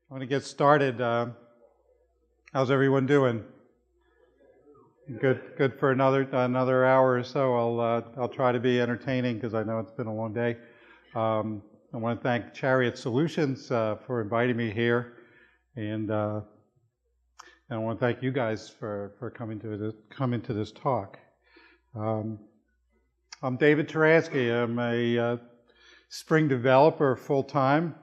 I'm going to get started. How's everyone doing? Good for another hour or so. I'll try to be entertaining because I know it's been a long day. I want to thank Chariot Solutions for inviting me here, and I want to thank you guys for coming to this talk. I'm David Turanski. I'm a Spring developer full-time,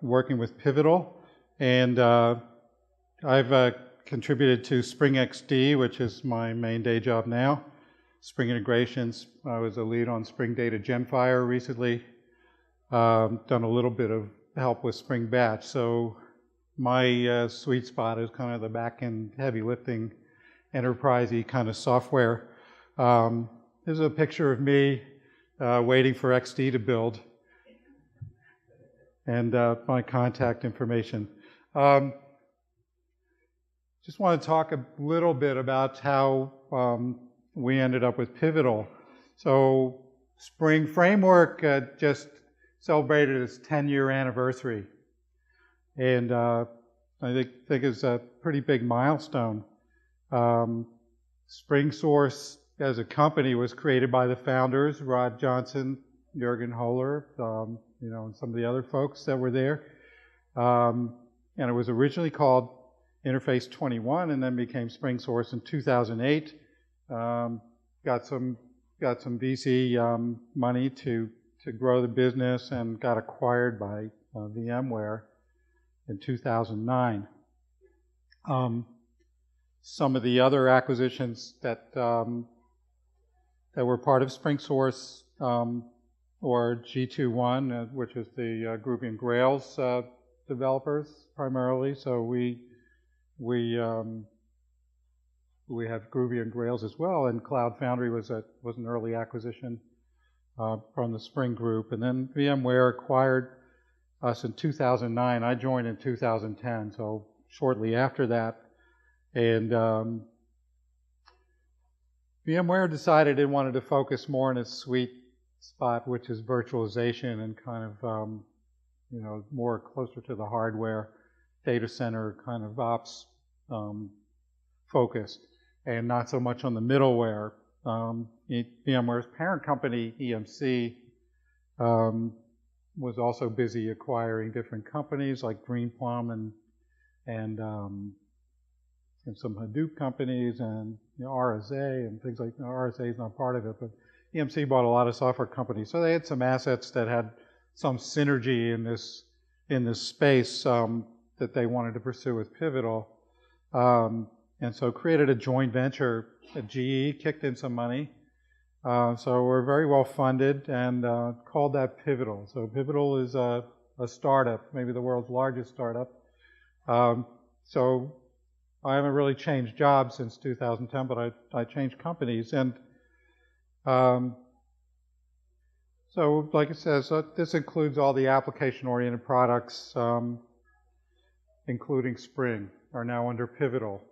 working with Pivotal, and I've contributed to Spring XD, which is my main day job now. Spring integrations. I was a lead on Spring Data GemFire recently. Done a little bit of help with Spring Batch. So my sweet spot is kind of the back-end heavy lifting, enterprise-y kind of software. This is a picture of me waiting for XD to build, and my contact information. Just want to talk a little bit about how we ended up with Pivotal. So Spring Framework just celebrated its 10-year anniversary, and I think it's a pretty big milestone. Spring Source as a company was created by the founders, Rod Johnson, Jürgen Holler, and some of the other folks that were there. And it was originally called Interface 21 and then became Spring Source in 2008. Got some VC money to grow the business and got acquired by VMware in 2009. Some of the other acquisitions that were part of Spring Source or G21, which is the Groovy and Grails developers primarily. So we have Groovy and Grails as well, and Cloud Foundry was an early acquisition from the Spring group, and then VMware acquired us in 2009. I joined in 2010, so shortly after that, and VMware decided it wanted to focus more on its sweet spot, which is virtualization and kind of more closer to the hardware, data center kind of ops focused, and not so much on the middleware. VMware's parent company, EMC, was also busy acquiring different companies like Greenplum and some Hadoop companies and RSA and things like that. RSA is not part of it, but EMC bought a lot of software companies, so they had some assets that had some synergy in this space that they wanted to pursue with Pivotal, and so created a joint venture. GE kicked in some money, so we're very well funded, and called that Pivotal. So Pivotal is a startup, maybe the world's largest startup. So I haven't really changed jobs since 2010, but I changed companies, and so like it says, this includes all the application-oriented products, including Spring, are now under Pivotal.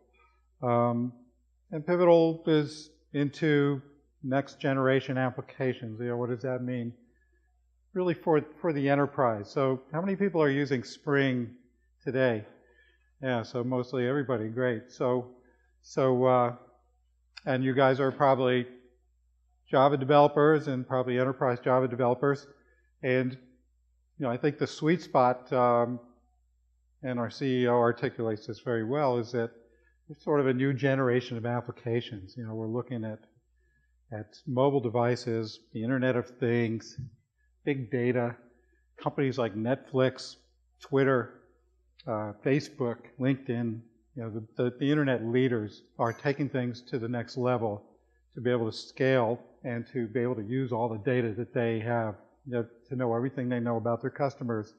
And Pivotal is into next generation applications. What does that mean? Really for the enterprise. So how many people are using Spring today? Yeah, so mostly everybody. Great. So and you guys are probably Java developers and probably enterprise Java developers. And I think the sweet spot, and our CEO articulates this very well, is that it's sort of a new generation of applications. We're looking at mobile devices, the Internet of Things, big data, companies like Netflix, Twitter, Facebook, LinkedIn. The Internet leaders are taking things to the next level to be able to scale and to be able to use all the data that they have, to know everything they know about their customers.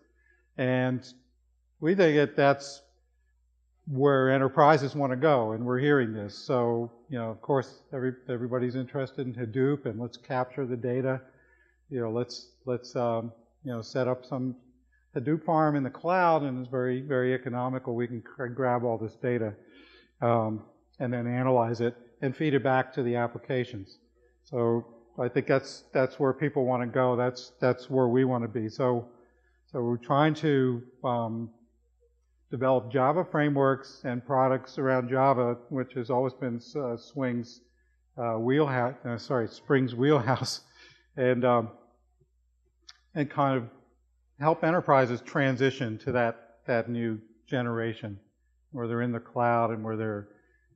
And we think that's where enterprises want to go, and we're hearing this. So, of course, everybody's interested in Hadoop, and let's capture the data. Let's set up some Hadoop farm in the cloud, and it's very, very economical. We can grab all this data and then analyze it and feed it back to the applications. So I think that's where people want to go. That's where we want to be. So we're trying to develop Java frameworks and products around Java, which has always been Spring's wheelhouse, and kind of help enterprises transition to that new generation, where they're in the cloud and where they're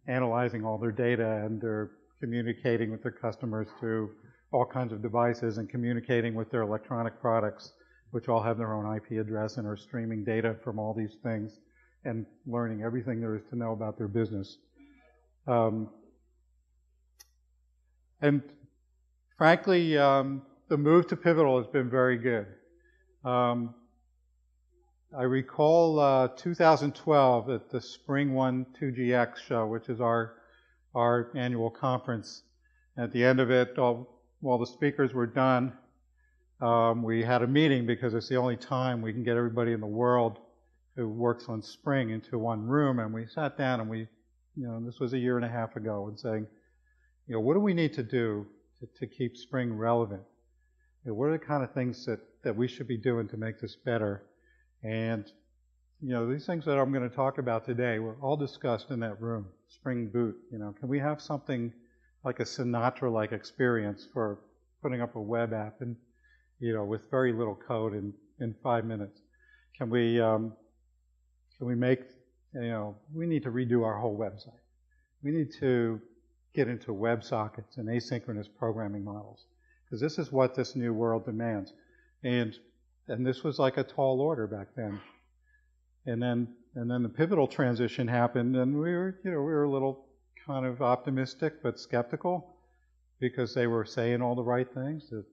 analyzing all their data and they're communicating with their customers through all kinds of devices and communicating with their electronic products, which all have their own IP address and are streaming data from all these things and learning everything there is to know about their business. And frankly, the move to Pivotal has been very good. I recall 2012 at the Spring 1 2GX show, which is our annual conference. At the end of it, while the speakers were done, we had a meeting because it's the only time we can get everybody in the world who works on Spring into one room, and we sat down and we, this was a year and a half ago, and saying, what do we need to do to keep Spring relevant? What are the kind of things that we should be doing to make this better? And, these things that I'm going to talk about today were all discussed in that room. Spring Boot, can we have something like a Sinatra-like experience for putting up a web app and, with very little code in 5 minutes? Can we make, we need to redo our whole website. We need to get into WebSockets and asynchronous programming models, because this is what this new world demands. And this was like a tall order back then. And then the Pivotal transition happened, and we were a little kind of optimistic but skeptical, because they were saying all the right things. The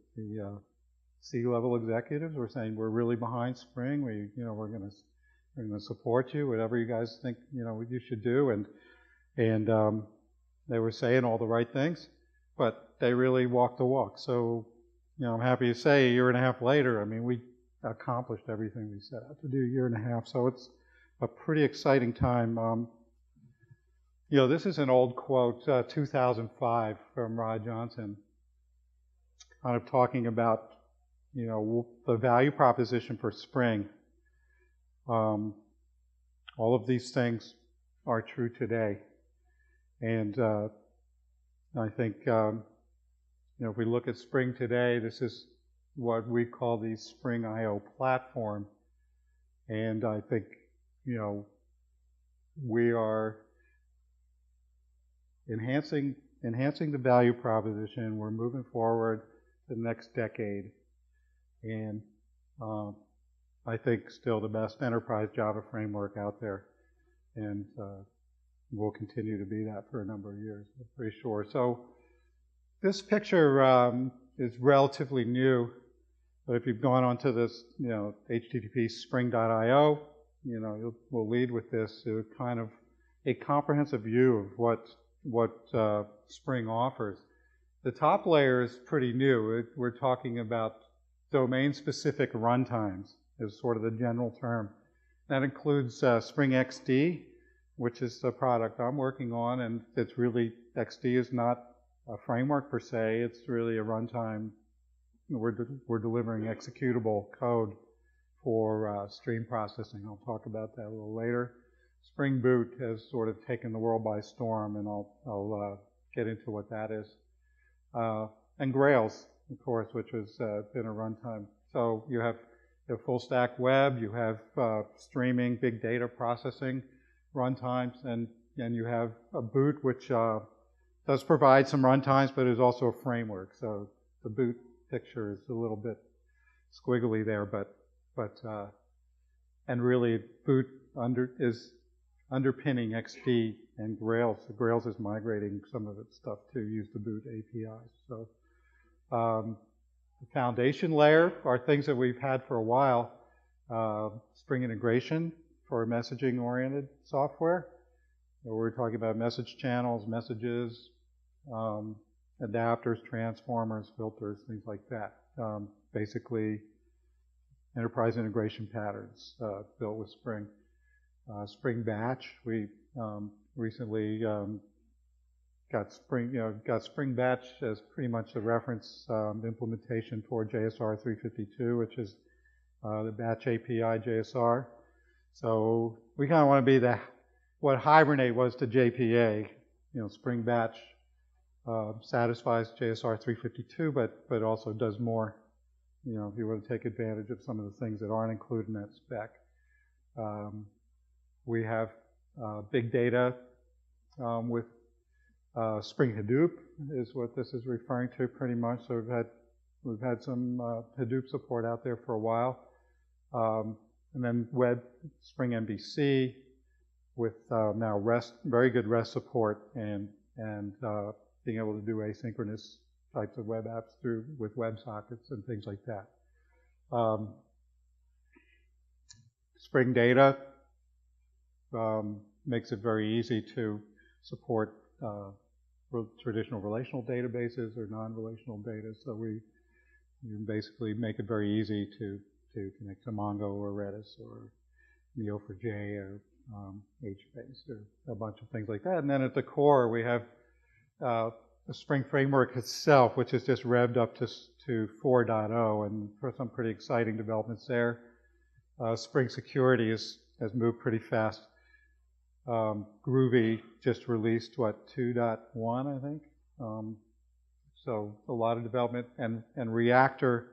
C-level executives were saying, we're really behind Spring. We're going to support you, whatever you guys think you should do. And they were saying all the right things, but they really walked the walk. So I'm happy to say a year and a half later, we accomplished everything we set out to do a year and a half. So it's a pretty exciting time. This is an old quote, 2005 from Rod Johnson, kind of talking about, the value proposition for Spring. All of these things are true today. And I think, if we look at Spring today, this is what we call the Spring I/O platform. And I think, we are enhancing the value proposition. We're moving forward to the next decade. And I think still the best enterprise Java framework out there. And will continue to be that for a number of years, I'm pretty sure. So this picture is relatively new, but if you've gone onto this, http spring.io, we'll lead with this to kind of a comprehensive view of what Spring offers. The top layer is pretty new. We're talking about domain-specific runtimes is sort of the general term. That includes Spring XD, which is the product I'm working on, and it's really, XD is not a framework per se, it's really a runtime. We're delivering executable code for stream processing. I'll talk about that a little later. Spring Boot has sort of taken the world by storm, and I'll get into what that is. And Grails, of course, which has been a runtime. So you have full stack web, you have streaming, big data processing runtimes, and you have a Boot, which does provide some runtimes, but is also a framework. So the Boot picture is a little bit squiggly there, but and really Boot is underpinning XD and Grails. So Grails is migrating some of its stuff to use the Boot APIs. So the foundation layer are things that we've had for a while. Spring integration for messaging-oriented software. We're talking about message channels, messages, adapters, transformers, filters, things like that. Basically, enterprise integration patterns built with Spring. Spring Batch, we recently got Spring Batch as pretty much the reference implementation for JSR 352, which is the Batch API JSR. So we kind of want to be what Hibernate was to JPA. Spring Batch satisfies JSR 352, but also does more. If you want to take advantage of some of the things that aren't included in that spec. We have big data with Spring Hadoop is what this is referring to pretty much. So we've had some Hadoop support out there for a while. And then Spring MVC with now very good REST support and being able to do asynchronous types of web apps with WebSockets and things like that. Spring Data makes it very easy to support traditional relational databases or non-relational data. So you can basically make it very easy to connect to Mongo or Redis or Neo4j or HBase or a bunch of things like that. And then at the core, we have the Spring Framework itself, which is just revved up to 4.0, and for some pretty exciting developments there. Spring Security has moved pretty fast. Groovy just released, 2.1, I think? So a lot of development. And Reactor,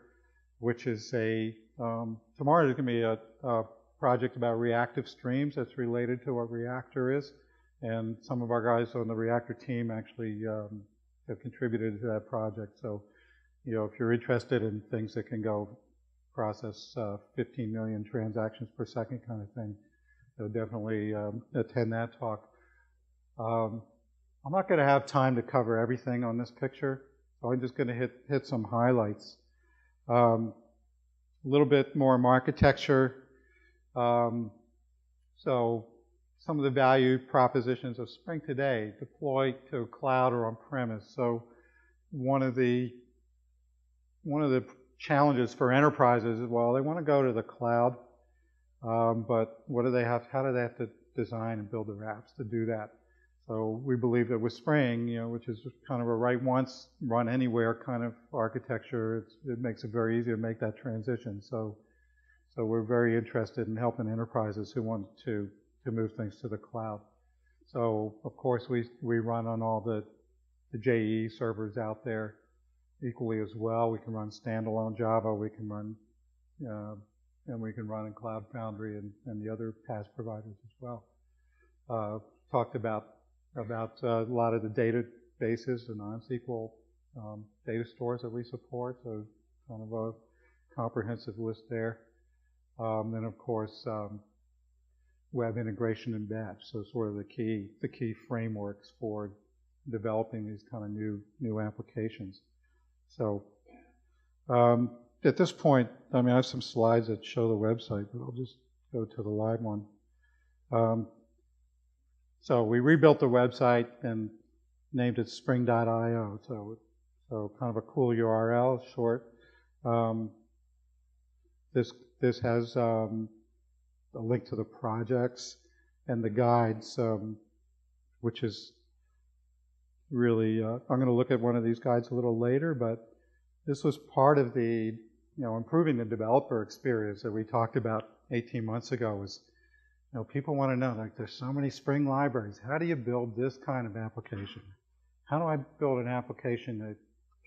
which is tomorrow there's going to be a project about reactive streams that's related to what Reactor is. And some of our guys on the Reactor team actually have contributed to that project. So, if you're interested in things that can go process 15 million transactions per second kind of thing, definitely attend that talk. I'm not going to have time to cover everything on this picture, so I'm just going to hit some highlights. A little bit more on architecture. So some of the value propositions of Spring today, deploy to cloud or on-premise. So one of the challenges for enterprises is, well, they want to go to the cloud, but what do they have? How do they have to design and build their apps to do that? So we believe that with Spring, which is kind of a write once, run anywhere kind of architecture, it makes it very easy to make that transition. So we're very interested in helping enterprises who want to move things to the cloud. So of course we run on all the JE servers out there equally as well. We can run standalone Java. We can run and we can run in Cloud Foundry and the other PaaS providers as well. Talked about a lot of the databases and non-SQL data stores that we support. So kind of a comprehensive list there. Then of course web integration and batch. So sort of the key frameworks for developing these kind of new applications. So at this point, I have some slides that show the website, but I'll just go to the live one. So we rebuilt the website and named it spring.io. So kind of a cool URL, short. This has a link to the projects and the guides, which is really, I'm going to look at one of these guides a little later, but this was part of the, improving the developer experience that we talked about 18 months ago. Was, people want to know, like, there's so many Spring libraries. How do you build this kind of application? How do I build an application that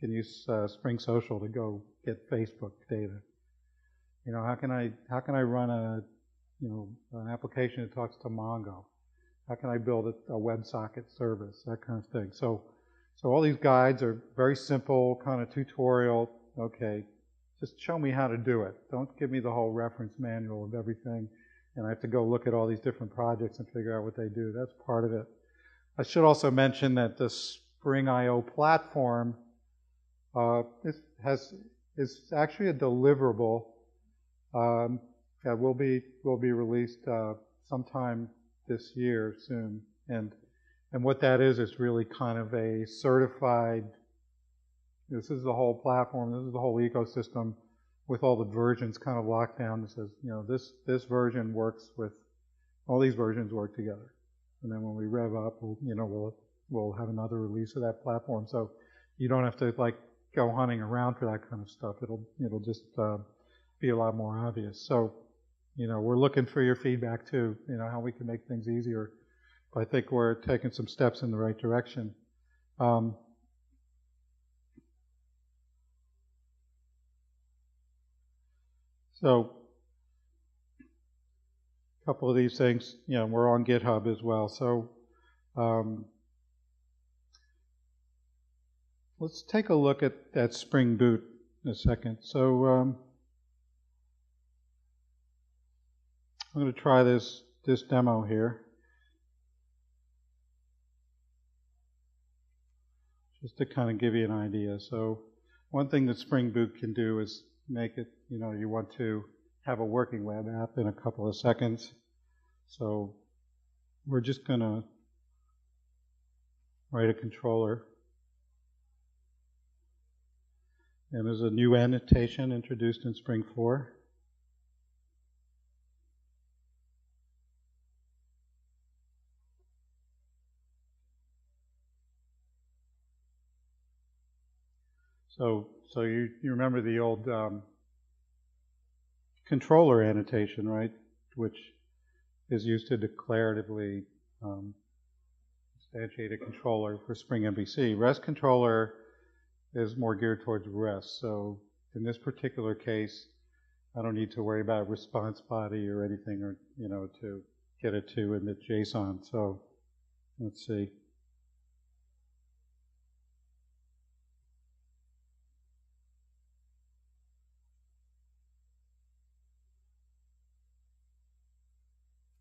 can use Spring Social to go get Facebook data? How can I run an application that talks to Mongo? How can I build a WebSocket service? That kind of thing. So all these guides are very simple, kind of tutorial. Okay, just show me how to do it. Don't give me the whole reference manual of everything, and I have to go look at all these different projects and figure out what they do. That's part of it. I should also mention that the Spring.io platform is actually a deliverable that will be released sometime this year soon, and what that is really kind of a certified. This is the whole platform. This is the whole ecosystem with all the versions kind of locked down. That says, this version works with all these versions work together, and then when we rev up, we'll have another release of that platform. So you don't have to go hunting around for that kind of stuff. It'll just be a lot more obvious. So we're looking for your feedback too, how we can make things easier. But I think we're taking some steps in the right direction. So a couple of these things, we're on GitHub as well. So let's take a look at Spring Boot in a second. So I'm going to try this demo here, just to kind of give you an idea. So one thing that Spring Boot can do is make it, you want to have a working web app in a couple of seconds. So we're just going to write a controller. And there's a new annotation introduced in Spring 4. So you remember the old controller annotation, right? Which is used to declaratively instantiate a controller for Spring MVC. REST controller is more geared towards REST. So in this particular case, I don't need to worry about response body or anything, or to get it to emit JSON. So let's see.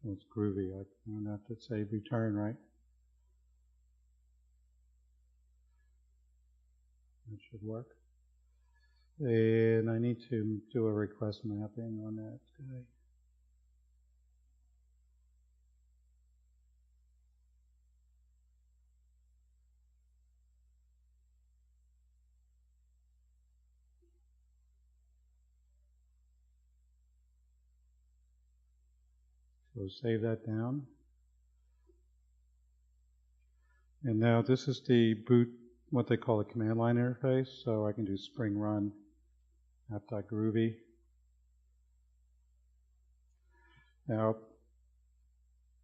It's Groovy. I don't have to say return, right? That should work. And I need to do a request mapping on that guy. So save that down. And now this is the boot, what they call a command line interface. So I can do spring run app.groovy. Now,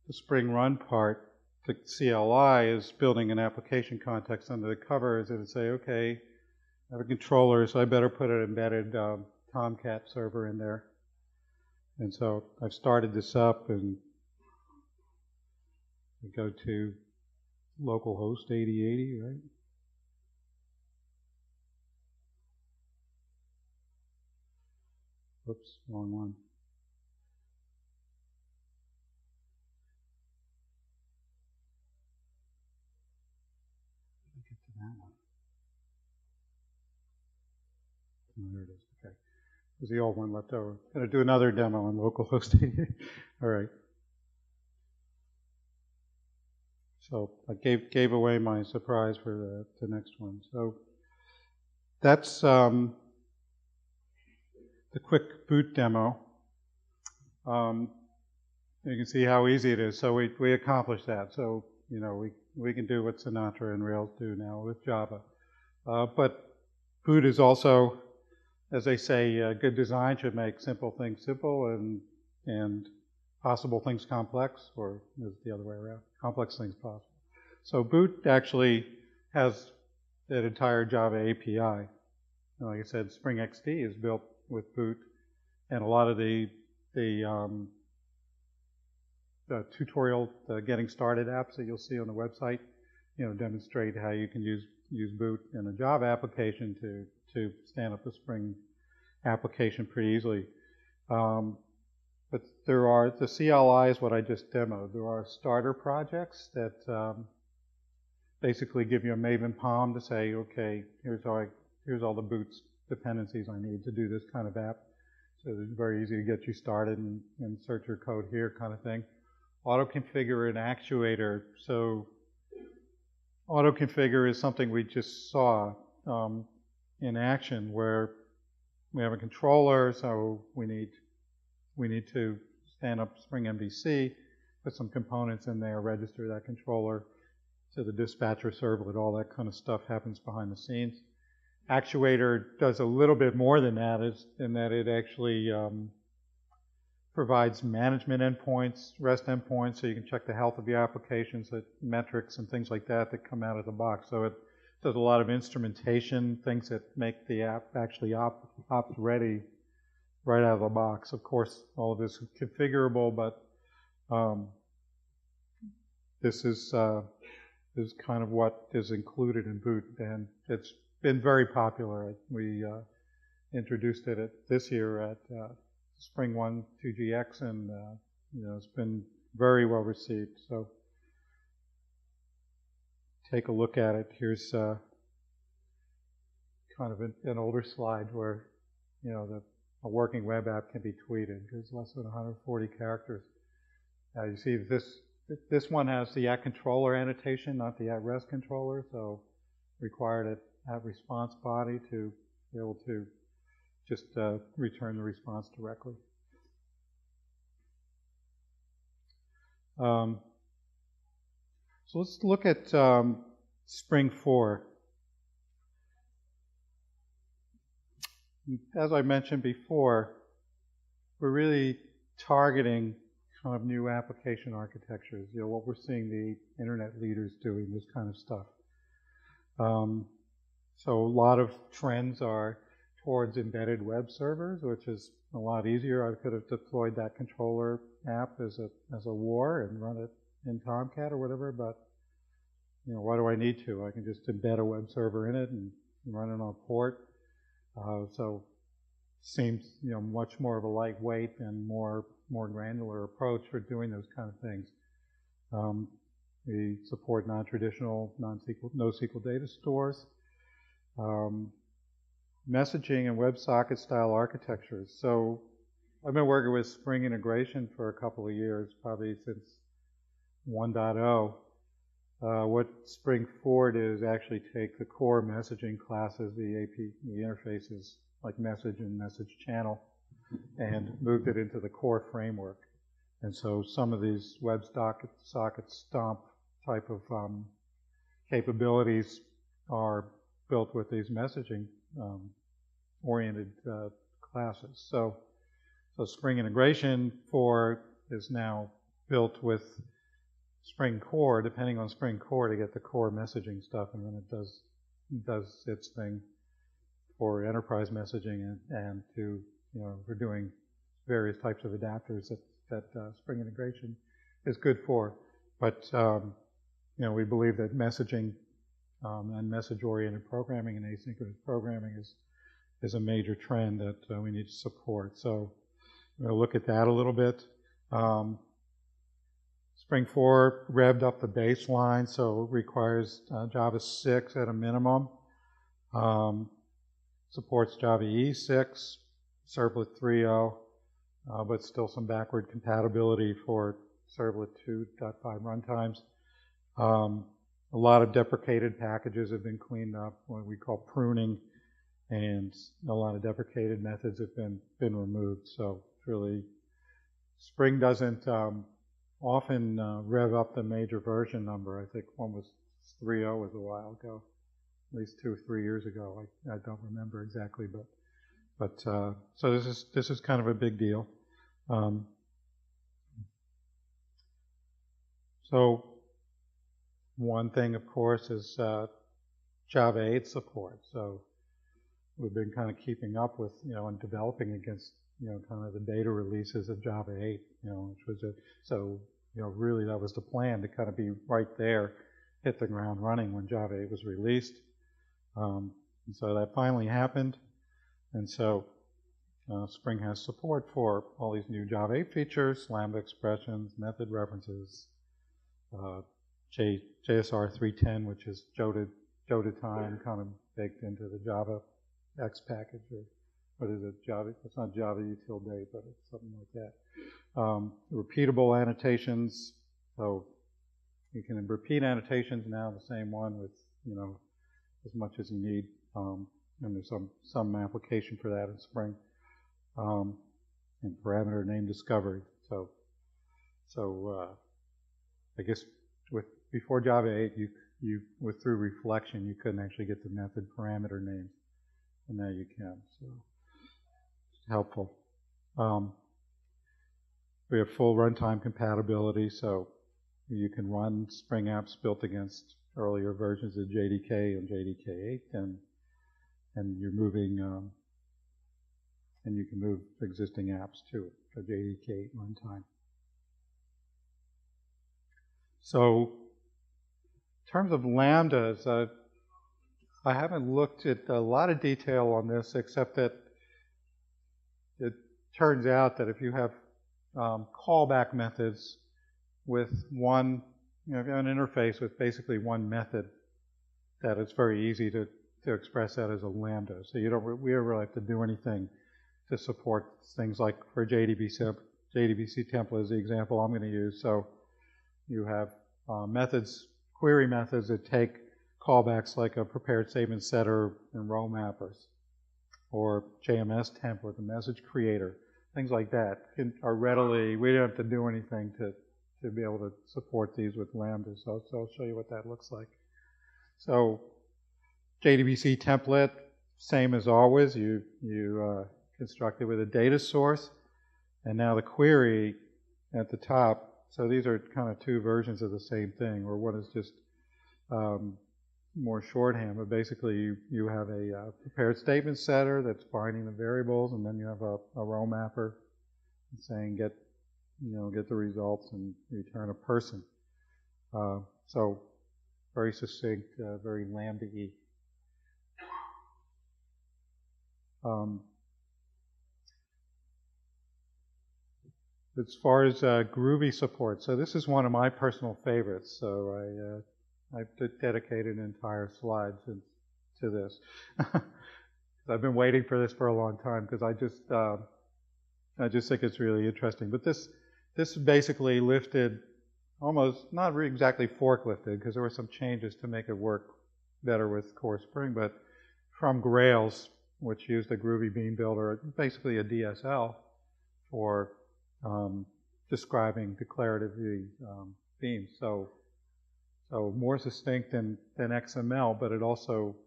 the spring run part, the CLI is building an application context under the covers. It would say, okay, I have a controller, so I better put an embedded Tomcat server in there. And so I've started this up, and I go to localhost 8080, right? Oops, wrong one. Let me get to that one. Oh, there it is. Okay. There's the old one left over. I'm going to do another demo on localhost 8080. All right. So I gave away my surprise for the next one. So that's the quick boot demo. You can see how easy it is. So we accomplished that. So we can do what Sinatra and Rails do now with Java. But boot is also, as they say, good design should make simple things simple and possible things complex, or is it the other way around? Complex things possible. So boot actually has that entire Java API. Like I said, Spring XT is built with boot, and a lot of the tutorial, the getting started apps that you'll see on the website, demonstrate how you can use boot in a Java application to stand up a Spring application pretty easily. But there are, the CLI is what I just demoed. There are starter projects that basically give you a Maven POM to say, okay, here's all the boot's dependencies I need to do this kind of app. So it's very easy to get you started and insert your code here kind of thing. Auto-configure an actuator. So auto-configure is something we just saw in action, where we have a controller, so we need to stand up Spring MVC, put some components in there, register that controller to the dispatcher servlet, all that kind of stuff happens behind the scenes. Actuator does a little bit more than that, in that it actually provides management endpoints, REST endpoints, so you can check the health of your applications, metrics and things like that that come out of the box. So it does a lot of instrumentation, things that make the app actually ops ready right out of the box. Of course, all of this is configurable, but this is kind of what is included in boot, and it's been very popular. We introduced it this year at Spring 1 2GX, and it's been very well received. So take a look at it. Here's kind of an older slide where a working web app can be tweeted. There's less than 140 characters. You see this one has the @controller annotation, not the @rest controller, so required at response body to be able to just return the response directly. So let's look at Spring 4. As I mentioned before, we're really targeting kind of new application architectures. What we're seeing the internet leaders doing, this kind of stuff. So a lot of trends are towards embedded web servers, which is a lot easier. I could have deployed that controller app as a WAR and run it in Tomcat or whatever, but why do I need to? I can just embed a web server in it and run it on a port. So seems much more of a lightweight and more granular approach for doing those kind of things. We support non-traditional, NoSQL data stores, messaging and WebSocket style architectures. So I've been working with Spring integration for a couple of years, probably since 1.0. What Spring 4 did is actually take the core messaging classes, the interfaces like message and message channel, and moved it into the core framework. And so some of these WebSocket stomp type of capabilities are built with these messaging oriented classes. So Spring Integration 4 is now built with Spring Core, depending on Spring Core, to get the core messaging stuff, and then it does its thing for enterprise messaging and to for doing various types of adapters that Spring Integration is good for. But we believe that messaging and message-oriented programming and asynchronous programming is a major trend that we need to support. So we'll look at that a little bit. Spring 4 revved up the baseline, so it requires Java 6 at a minimum. Supports Java EE 6, Servlet 3.0, but still some backward compatibility for Servlet 2.5 runtimes. A lot of deprecated packages have been cleaned up, what we call pruning, and a lot of deprecated methods have been removed. So it's really, Spring doesn't often rev up the major version number. I think one was 3.0 was a while ago, at least 2 or 3 years ago. I don't remember exactly, but so this is kind of a big deal. So one thing, of course, is Java 8 support. So we've been kind of keeping up with, and developing against, kind of the beta releases of Java 8, which was really that was the plan, to kind of be right there, hit the ground running when Java 8 was released. And so that finally happened. And so Spring has support for all these new Java 8 features, Lambda expressions, method references, JSR 3.10, which is Jota time, kind of baked into the Java X package, or what is it, Java? It's not Java util date, but it's something like that. Repeatable annotations, so you can repeat annotations now, the same one with, as much as you need, and there's some application for that in Spring, and parameter name discovery. So I guess before Java 8, through reflection, you couldn't actually get the method parameter names, and now you can. So it's helpful. We have full runtime compatibility, so you can run Spring apps built against earlier versions of JDK and JDK8, and you're moving, and you can move existing apps to it for JDK8 runtime. So, in terms of lambdas, I haven't looked at a lot of detail on this, except that it turns out that if you have callback methods with one, you know, if you have an interface with basically one method, that it's very easy to express that as a lambda. So we don't really have to do anything to support things like for JdbcTemplate is the example I'm going to use. So you have methods, query methods that take callbacks like a prepared statement setter and row mappers, or JMS template, the message creator, things like that are readily, we don't have to do anything to be able to support these with Lambda. So I'll show you what that looks like. So JdbcTemplate, same as always, you construct it with a data source, and now the query at the top. So these are kind of two versions of the same thing, or one is just more shorthand, but basically you have a prepared statement setter that's binding the variables, and then you have a row mapper saying get the results and return a person. So very succinct, very Lambda-y. As far as Groovy support, so this is one of my personal favorites. So I've dedicated an entire slide to this. I've been waiting for this for a long time because I just think it's really interesting. But this basically lifted, almost not exactly forklifted, because there were some changes to make it work better with Core Spring, but from Grails, which used a Groovy beam builder, basically a DSL for describing declaratively beams. So more succinct than XML, but it also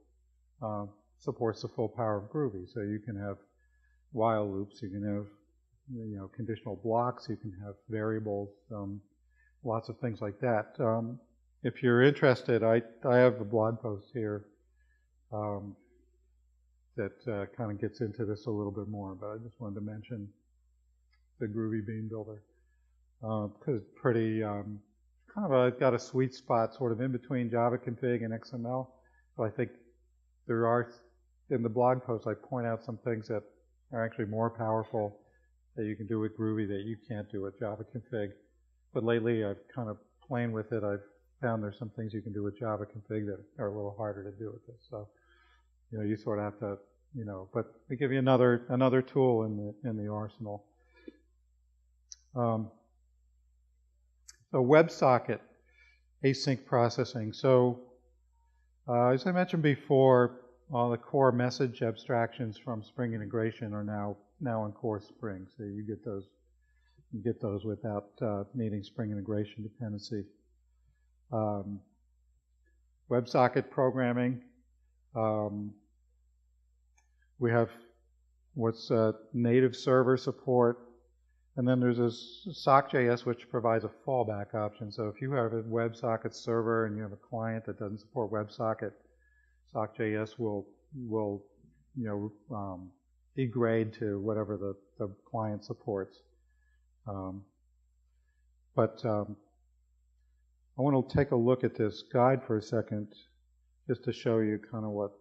supports the full power of Groovy. So you can have while loops, you can have conditional blocks, you can have variables, lots of things like that. If you're interested, I have a blog post here that kind of gets into this a little bit more, but I just wanted to mention the Groovy beam builder because it's pretty kind of got a sweet spot sort of in between Java config and XML. So I think there are, in the blog post, I point out some things that are actually more powerful that you can do with Groovy that you can't do with Java config. But lately I've kind of playing with it. I've found there's some things you can do with Java config that are a little harder to do with this. So, you sort of have to, but they give you another tool in the arsenal. So Websocket, async processing. So as I mentioned before, all the core message abstractions from Spring integration are now in Core Spring. So you get those without needing Spring integration dependency. WebSocket programming. We have what's native server support. And then there's this SockJS, which provides a fallback option. So if you have a WebSocket server and you have a client that doesn't support WebSocket, SockJS will degrade to whatever the client supports. But I want to take a look at this guide for a second, just to show you kind of what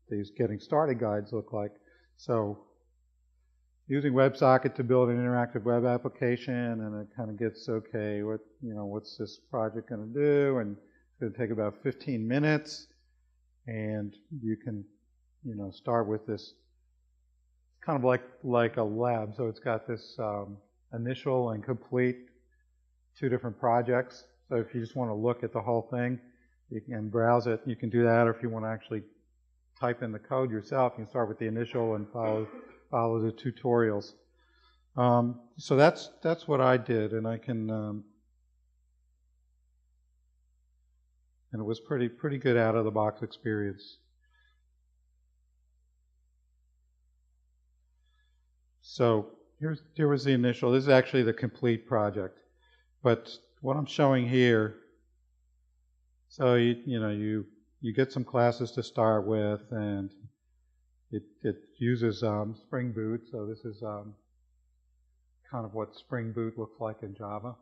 these getting started guides look like. So using WebSocket to build an interactive web application, and it kind of gets, okay, what's this project going to do? And it's going to take about 15 minutes, and you can, start with this kind of like a lab. So it's got this initial and complete, two different projects. So if you just want to look at the whole thing, you can browse it. You can do that, or if you want to actually type in the code yourself, you can start with the initial and follow the tutorials. So that's what I did, and I can, and it was pretty good out of the box experience. So here was the initial. This is actually the complete project. But what I'm showing here, so you get some classes to start with, and it uses Spring Boot. So this is kind of what Spring Boot looks like in Java,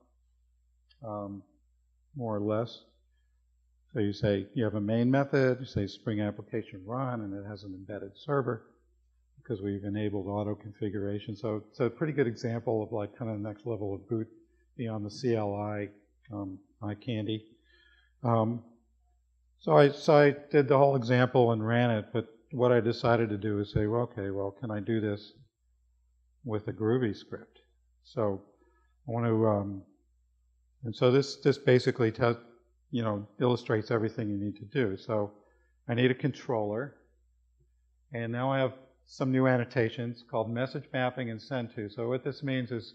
more or less. So you say you have a main method, you say Spring Application Run, and it has an embedded server because we've enabled auto configuration. So it's a pretty good example of like kind of the next level of boot beyond the CLI eye candy. So I did the whole example and ran it, but what I decided to do is say, well, okay, well, can I do this with a Groovy script? So I want to, and so this basically illustrates everything you need to do. So I need a controller, and now I have some new annotations called message mapping and send to. So what this means is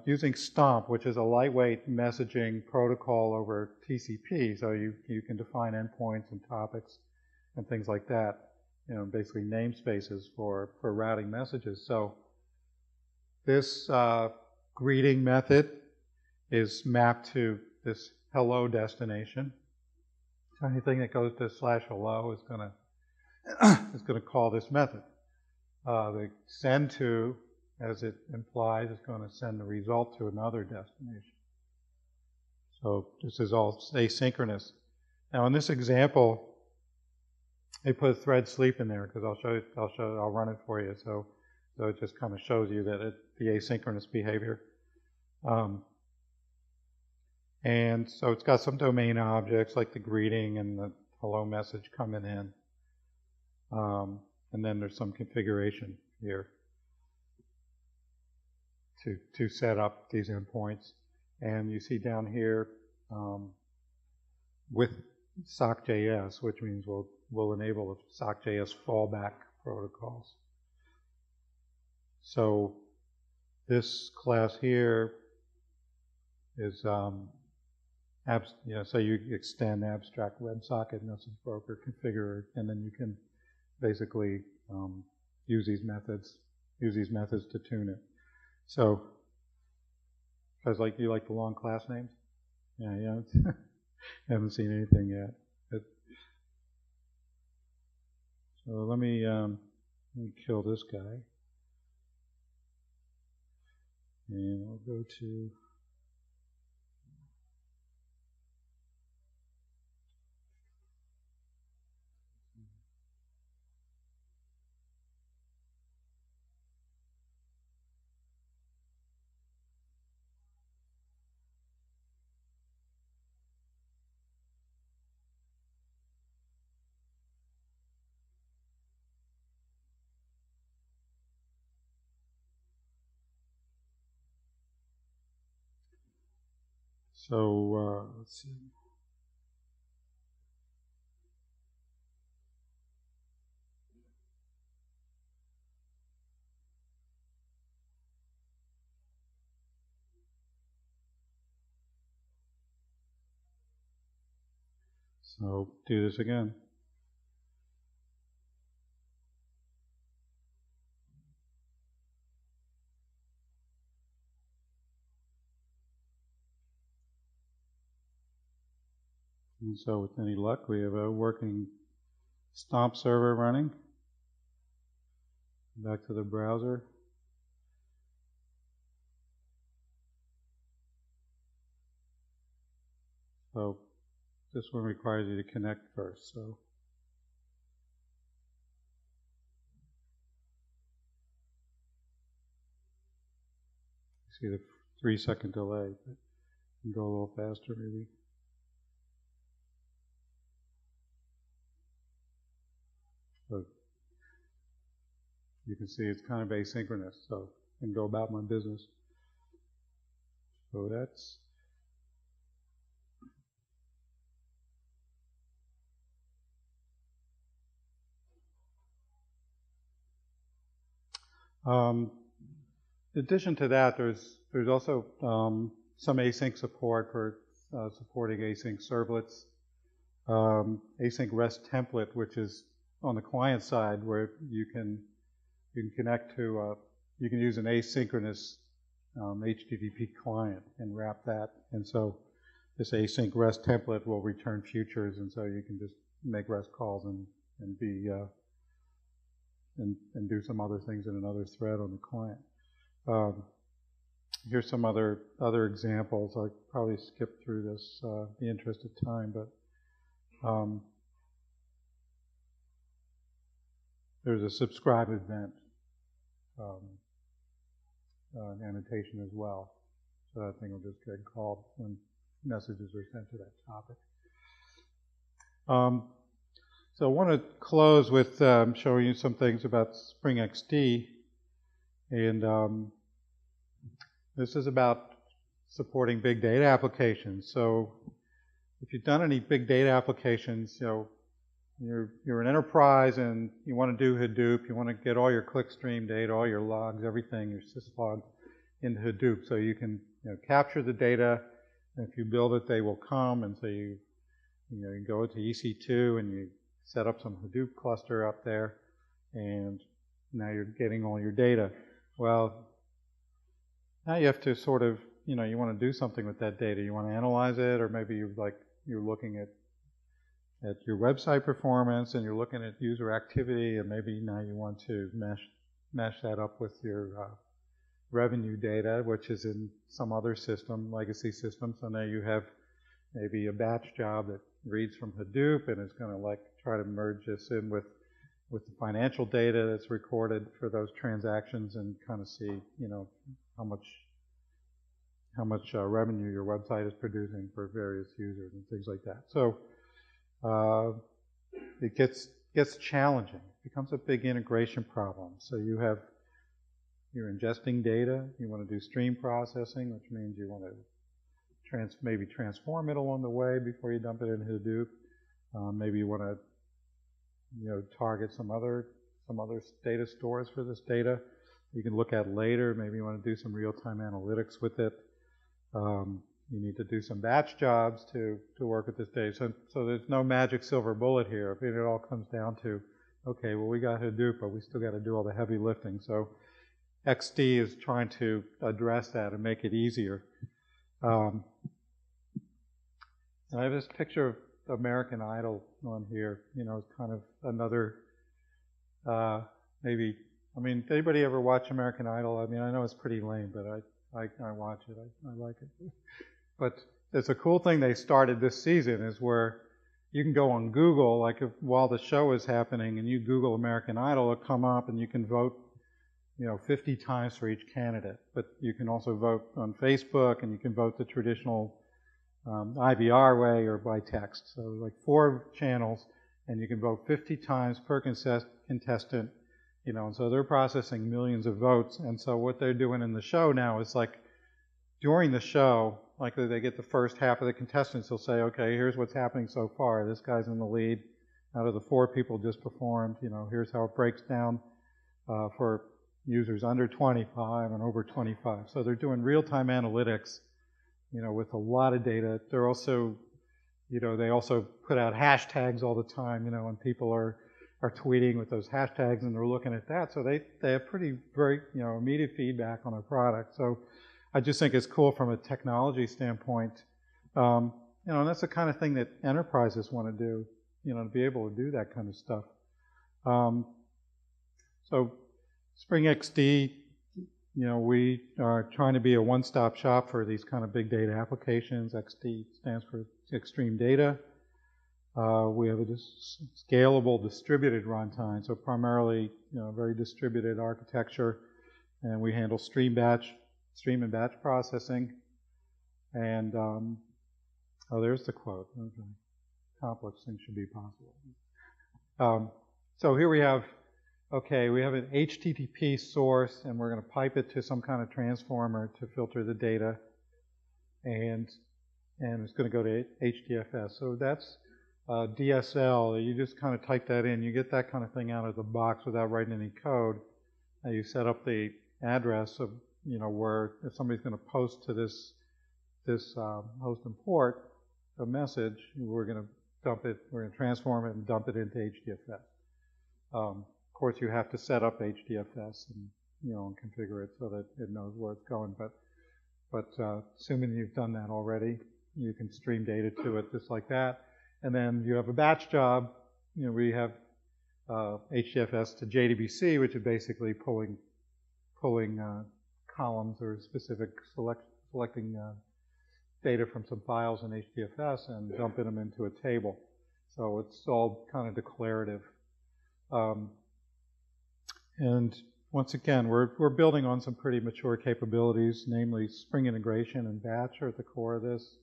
using Stomp, which is a lightweight messaging protocol over TCP, so you can define endpoints and topics and things like that, basically namespaces for routing messages. So this greeting method is mapped to this hello destination. So anything that goes to /hello is going to call this method. The send to, as it implies, is going to send the result to another destination. So this is all asynchronous. Now in this example, they put thread sleep in there because I'll run it for you. So it just kind of shows you that the asynchronous behavior. And so it's got some domain objects like the greeting and the hello message coming in. And then there's some configuration here to set up these endpoints. And you see down here with SockJS, which means we'll enable the SockJS fallback protocols. So this class here is so you extend abstract WebSocket message broker configure, and then you can basically use these methods to tune it. So, you like the long class names? Yeah. Haven't seen anything yet. So let me kill this guy, and I'll go to. So let's see. So do this again. And so with any luck, we have a working Stomp server running. Back to the browser. So this one requires you to connect first. So you see the 3-second delay, but you can go a little faster maybe. So you can see it's kind of asynchronous, so I can go about my business. So that's in addition to that, there's also some async support for supporting async servlets, async REST template, which is on the client side where you can connect to you can use an asynchronous HTTP client and wrap that. And so this async REST template will return futures, and so you can just make REST calls and be and do some other things in another thread on the client. Here's some other examples. I'll probably skip through this in the interest of time, but there's a subscribe event annotation as well. So that thing will just get called when messages are sent to that topic. So I want to close with showing you some things about Spring XD. And this is about supporting big data applications. So if you've done any big data applications, you know, you're an enterprise and you want to do Hadoop, you want to get all your clickstream data, all your logs, everything, your syslogs into Hadoop. So you can capture the data, and if you build it, they will come, and so you go to EC2 and you set up some Hadoop cluster up there, and now you're getting all your data. Well, now you have to sort of, you want to do something with that data. You want to analyze it, or maybe you're looking at your website performance, and you're looking at user activity, and maybe now you want to mesh that up with your revenue data, which is in some other system, legacy system. So now you have maybe a batch job that reads from Hadoop and is going to try to merge this in with the financial data that's recorded for those transactions, and kind of see how much revenue your website is producing for various users and things like that. So it gets challenging. It becomes a big integration problem. So you're ingesting data. You want to do stream processing, which means you want to maybe transform it along the way before you dump it in Hadoop. Maybe you want to target some other data stores for this data you can look at later. Maybe you want to do some real-time analytics with it. You need to do some batch jobs to work with this data. So there's no magic silver bullet here. It all comes down to, okay, well, we got Hadoop, but we still got to do all the heavy lifting. So XD is trying to address that and make it easier. I have this picture of American Idol on here. It's kind of another, maybe, anybody ever watch American Idol? I know it's pretty lame, but I watch it. I like it. But it's a cool thing they started this season, is where you can go on Google, while the show is happening, and you Google American Idol, it'll come up and you can vote 50 times for each candidate. But you can also vote on Facebook, and you can vote the traditional IVR way or by text. So 4 channels, and you can vote 50 times per contestant, and so they're processing millions of votes. And so what they're doing in the show now is during the show, they get the first half of the contestants, they'll say, okay, here's what's happening so far. This guy's in the lead. Out of the 4 people just performed, here's how it breaks down for users under 25 and over 25. So they're doing real-time analytics, with a lot of data. They're also, they also put out hashtags all the time, and people are tweeting with those hashtags, and they're looking at that. So they have very immediate feedback on their product. So I just think it's cool from a technology standpoint. And that's the kind of thing that enterprises want to do, to be able to do that kind of stuff. So Spring XD, we are trying to be a one-stop shop for these kind of big data applications. XD stands for Extreme Data. We have a scalable distributed runtime, so primarily, very distributed architecture, and we handle stream and batch processing. And there's the quote. Okay. Complex things should be possible. So here we have. Okay, we have an HTTP source, and we're going to pipe it to some kind of transformer to filter the data, and it's going to go to HDFS. So that's DSL. You just kind of type that in. You get that kind of thing out of the box without writing any code. And you set up the address of where if somebody's going to post to this host and port a message, we're going to dump it. We're going to transform it and dump it into HDFS. Of course, you have to set up HDFS, and and configure it so that it knows where it's going. But assuming you've done that already, you can stream data to it just like that. And then you have a batch job. We have HDFS to JDBC, which is basically pulling columns or specific selecting data from some files in HDFS and dumping them into a table. So it's all kind of declarative. And once again, we're building on some pretty mature capabilities, namely Spring integration and batch are at the core of this.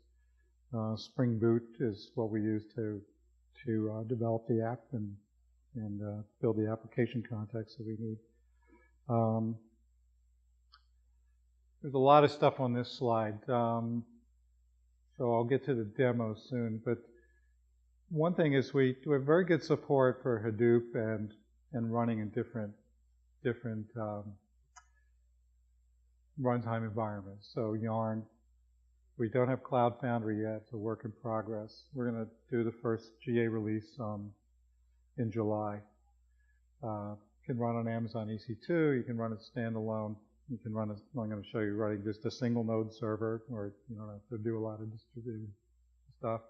Spring Boot is what we use to develop the app and build the application context that we need. There's a lot of stuff on this slide, so I'll get to the demo soon. But one thing is we have very good support for Hadoop and running in different runtime environments. So Yarn, we don't have Cloud Foundry yet. It's a work in progress. We're going to do the first GA release in July. Can run on Amazon EC2. You can run it standalone. You can run it, I'm going to show you running just a single node server, or you don't have to do a lot of distributed stuff.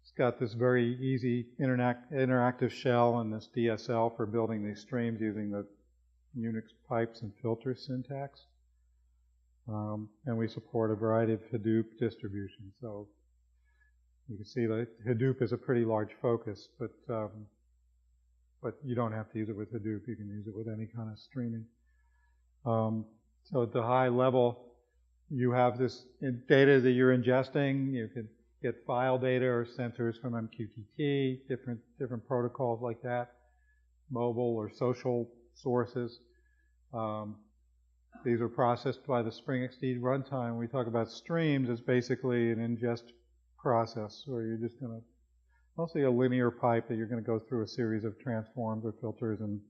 It's got this very easy interactive shell and this DSL for building these streams using the Unix pipes and filter syntax. And we support a variety of Hadoop distributions. So you can see that Hadoop is a pretty large focus, but you don't have to use it with Hadoop. You can use it with any kind of streaming. So at the high level, you have this data that you're ingesting. You can get file data or sensors from MQTT, different protocols like that, mobile or social sources. These are processed by the Spring XD runtime. When we talk about streams, it's basically an ingest process where you're just going to, mostly a linear pipe that you're going to go through a series of transforms or filters and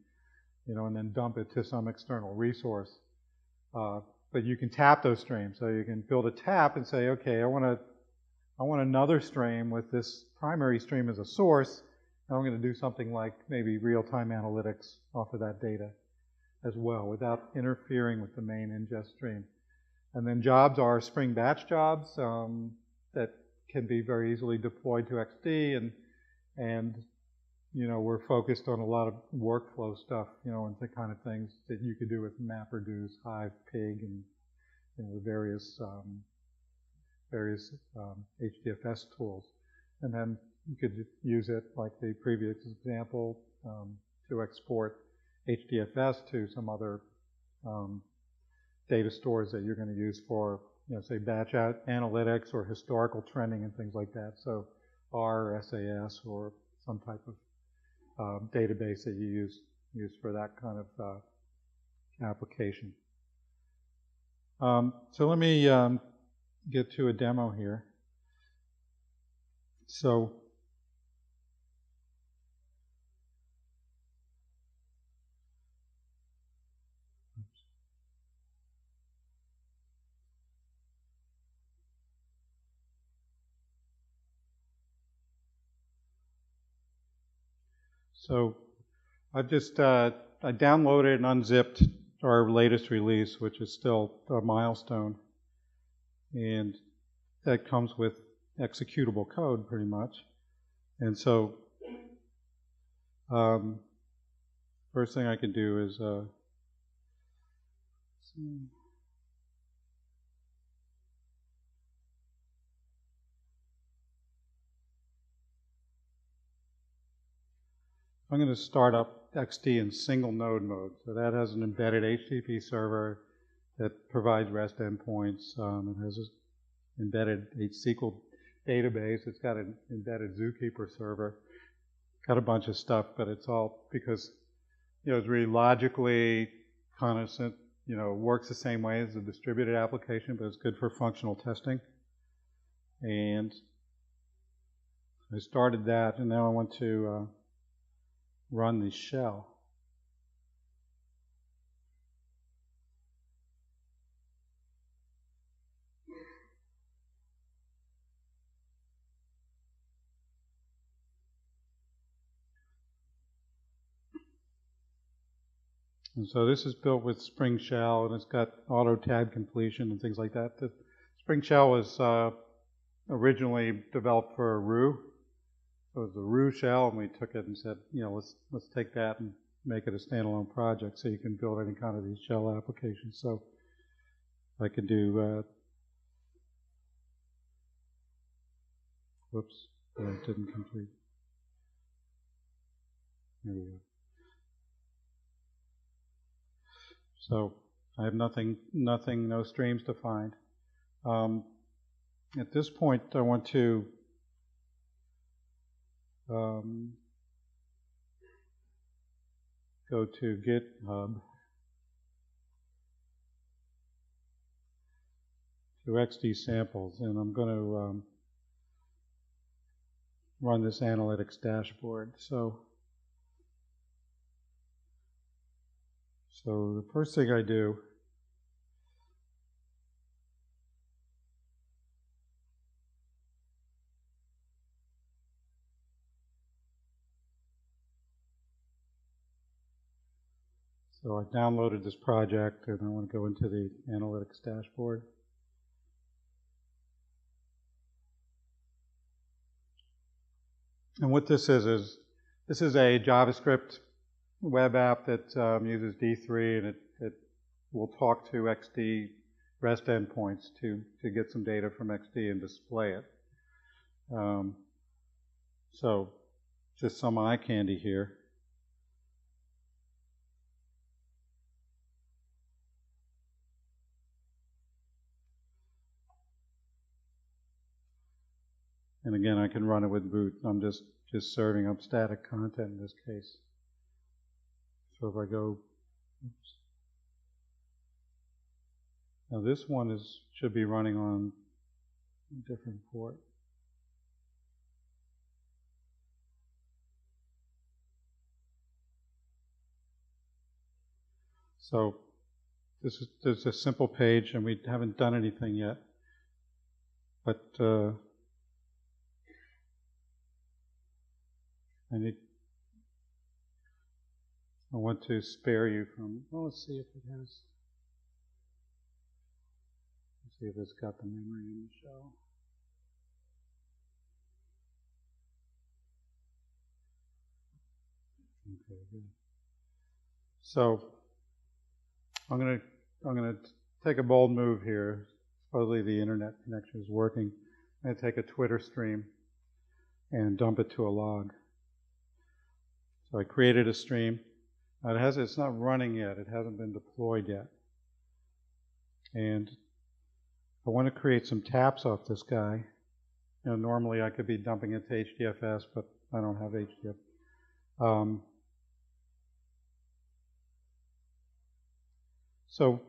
then dump it to some external resource. But you can tap those streams. So you can build a tap and say, okay, I want another stream with this primary stream as a source. And I'm going to do something like maybe real-time analytics off of that data as well without interfering with the main ingest stream. And then jobs are Spring batch jobs that can be very easily deployed to XD, and we're focused on a lot of workflow stuff, and the kind of things that you could do with MapReduce, Hive, Pig, and the various HDFS tools. And then you could use it, like the previous example, to export HDFS to some other data stores that you're going to use for, say, batch analytics or historical trending and things like that. So R or SAS or some type of database that you use for that kind of application. So let me get to a demo here. So I just I downloaded and unzipped our latest release, which is still a milestone, and that comes with executable code pretty much. And so first thing I can do is I'm going to start up XD in single node mode. So that has an embedded HTTP server that provides REST endpoints. It has an embedded HSQL database. It's got an embedded Zookeeper server. Got a bunch of stuff, but it's all because it's really logically kind of works the same way as a distributed application, but it's good for functional testing. And I started that, and now I want to run the shell. And so this is built with Spring Shell, and it's got auto tab completion and things like that. The Spring Shell was originally developed for a roux. So it was the roux shell, and we took it and said, you know, let's take that and make it a standalone project so you can build any kind of these shell applications. So I could do, whoops, it didn't complete. There we go. So I have nothing, no streams to find. At this point, I want to go to GitHub to XD samples, and I'm going to run this analytics dashboard. So the first thing I do so I downloaded this project, and I want to go into the analytics dashboard. And what this is this is a JavaScript web app that uses D3, and it will talk to XD REST endpoints to get some data from XD and display it. So just some eye candy here. And again, I can run it with boot. I'm just serving up static content in this case. So if I go, oops. Now this one should be running on a different port. So this is a simple page, and we haven't done anything yet. But I want to spare you from, well, let's see if it has, let's see if it's got the memory in the shell. Okay, good. So I'm gonna take a bold move here. Supposedly the internet connection is working. I'm gonna take a Twitter stream and dump it to a log. So I created a stream. It's not running yet. It hasn't been deployed yet. And I want to create some taps off this guy. You know, normally I could be dumping it to HDFS, but I don't have HDFS. So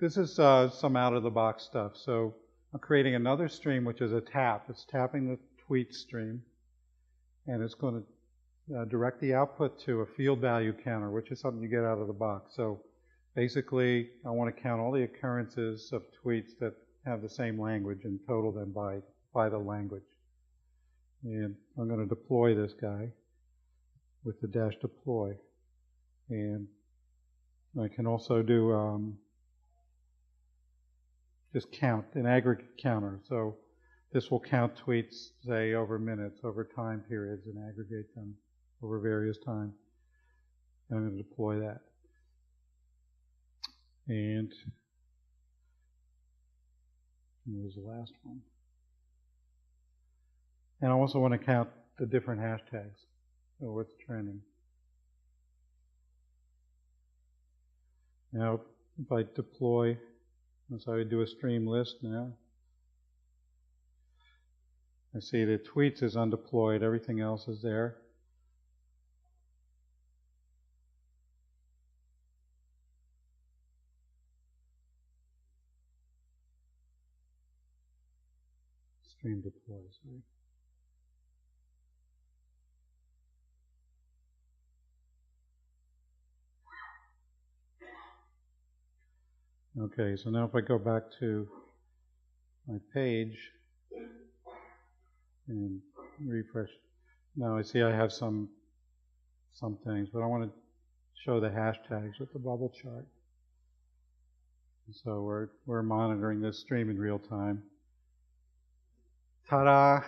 this is some out-of-the-box stuff. So I'm creating another stream, which is a tap. It's tapping the tweet stream, and it's going to direct the output to a field value counter, which is something you get out of the box. So basically, I want to count all the occurrences of tweets that have the same language and total them by the language. And I'm going to deploy this guy with the dash deploy. And I can also do just count, an aggregate counter. So this will count tweets, say, over minutes, over time periods, and aggregate them over various times. And I'm going to deploy that. And what was the last one? And I also want to count the different hashtags. So what's trending? Now, if I deploy, so I do a stream list now. I see the tweets is undeployed, everything else is there. Stream deploy, sorry. Okay, so now if I go back to my page and refresh, now I see I have some things, but I want to show the hashtags with the bubble chart. So we're monitoring this stream in real time. Ta-da!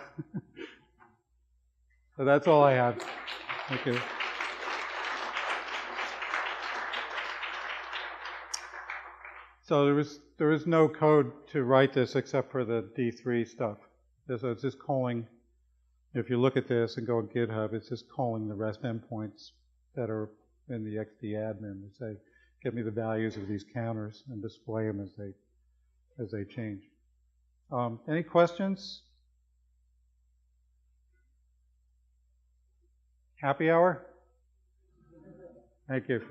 So that's all I have. Thank you. So there was no code to write this except for the D3 stuff. So it's just calling. If you look at this and go on GitHub, it's just calling the REST endpoints that are in the XD admin and say, give me the values of these counters and display them as they change. Any questions? Happy hour? Thank you.